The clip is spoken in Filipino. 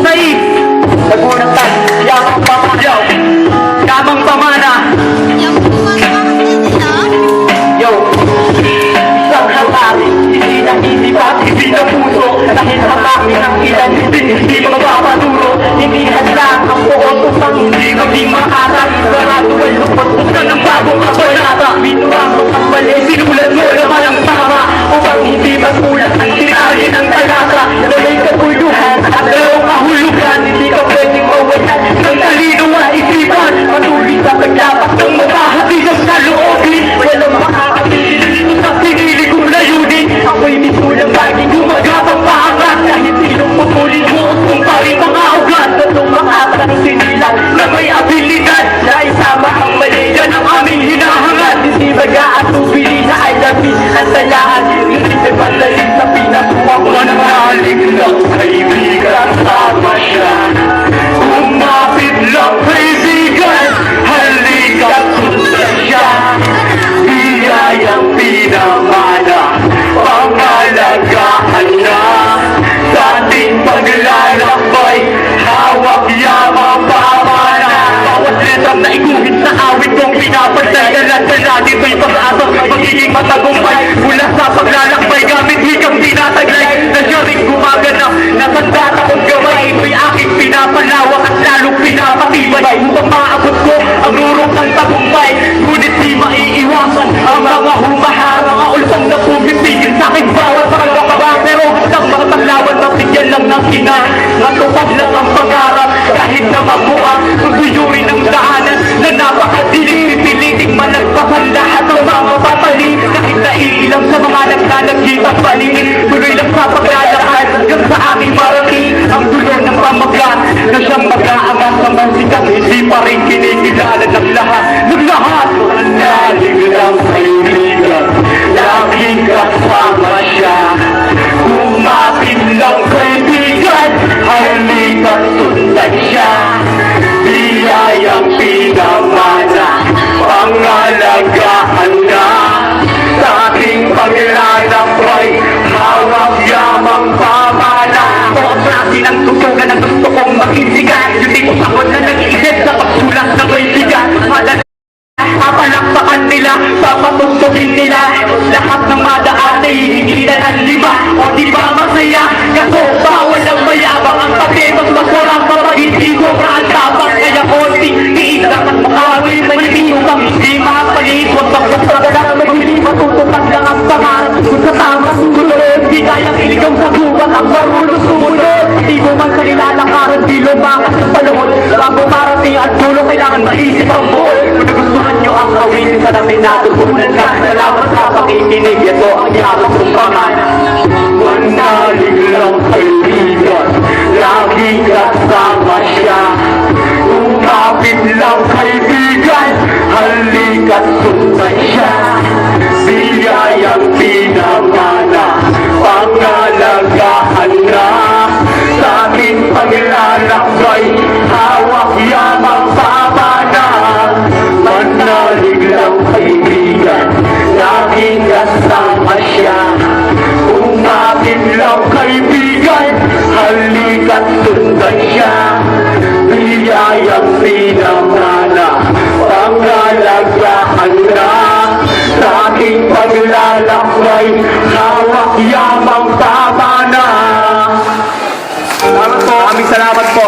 sais. Nagunatan, yamang pamanaw, yamang pamana. Yo, isang lalaki, hindi na isipat, hindi na puso. Dahil marami ng ilan, hindi magpapaduro. Hindi hadlang ang buong upang hindi maging makatay. Sarado ay lupot ka ng bagong kabanata. Binuang mo ang mali, sinulat mo naman ang tama. Upang hindi magkulat ang sinari ng talata. Dalay katuluhan at dalawang kahulugan. Hindi ka pwedeng mawalan ng talino na isipan. Patuloy sa pagdapat ng mabahati ng saloobin. Walang makakapili sa pinili kong layunin. Ako'y mismo lang laging gumagapang paangat. Kahit sinong pupulin mo kung paring mga ugat. Tatong makatang sinilang na may abilidad. Na isama ang mali, yan ang aming hinahangad. Hindi mag-aatubili na ay labis ang talaan. Hindi may padaling sa pinatuwa ko ng halik ng kaibigan. Sama siya, umapit lang kaibigan. Halika't sundan siya, biyayang pinamana. Pangalagaan na sa ating paglalakbay. Hawak yamang pamana. Bawat letang naiguhit sa awit kong pinapatay. Dalat-dalat dito'y pag-asang magiging matagumpay. Mula sa paglalakbay gamit wikang tinataglay. Na siya rin gumaganap na sandata kong gamay. Ito'y aking pinapalawak at lalong pinapatibay. Upang maabot ko ang rurong ng tagumpay. Ngunit di maiiwasan ang mga humaharang. Mga ulsang na pumipigil sa aking bawat pagkakaba. Pero hanggang mga taglawan mabigyan lang ng ina. Natupad lang ang pangarap kahit na mabuang. Tutuyurin ang daanan na napakadilim. Pipiliting malagpasan lahat ng mga papali. Kahit na iilang sa mga naglalagit at paligid. Tuloy lang sa paglalakad hanggang sa aking marating. Ang dulo ng pamagat na siyang mag-aangat sa mansikat. Hindi pa rin kinikilala ng lahat. Ng lahat manalig lang kaibigan. Laging kasama siya. Umapit lang kaibigan. Halika't sundan siya, biyayang pinamana. Pangalagaan na sa ating paglalakbay. Hawak yamang pamana. Bukas natin ang tutugan ang gusto kong makisigay. Yung tipong sakot na nag-iisip sa pagsulat ng may bigat. Papalakpakan nila, papatugtugin nila. Lahat ng madaan ay hihingilan ang lima. O di ba masaya? Kaso bawal ang mayabang. Ang tabi mas masarap kapag hindi ko ang tapang. Kaya konting iilang at makawi. May pinupang hindi mapalit. Huwag magpapagalang hindi matutupag lang ang pangarap. Kung sa tama sumunod, di kayang iligaw sa buwan. Ang marunong sumunod, di mo man sa nilalakaran. Di lumakas ang palunod. Bago marating at dulo, kailangan maisip ang buhay. Kung nagustuhan nyo ang kawin sa namin natutunan ka. Salamat sa pakikinig. Ito ang yakap kong pamana. Manalig lang kaibigan. Lagi kasama siya. Umapit lang kaibigan. Halika't sundan siya, biyayang pinamana. Pangalagaan na sa ating paglalakbay. Hawak yamang pamana. Manalig lang kaibigan. Laging kasama siya. Umapit lang kaibigan. Halika't sundan siya, biyayang pinamana. Pangalagaan na sa ating paglalakbay. Hawak yamang pamana. Salamat po. Maraming salamat po.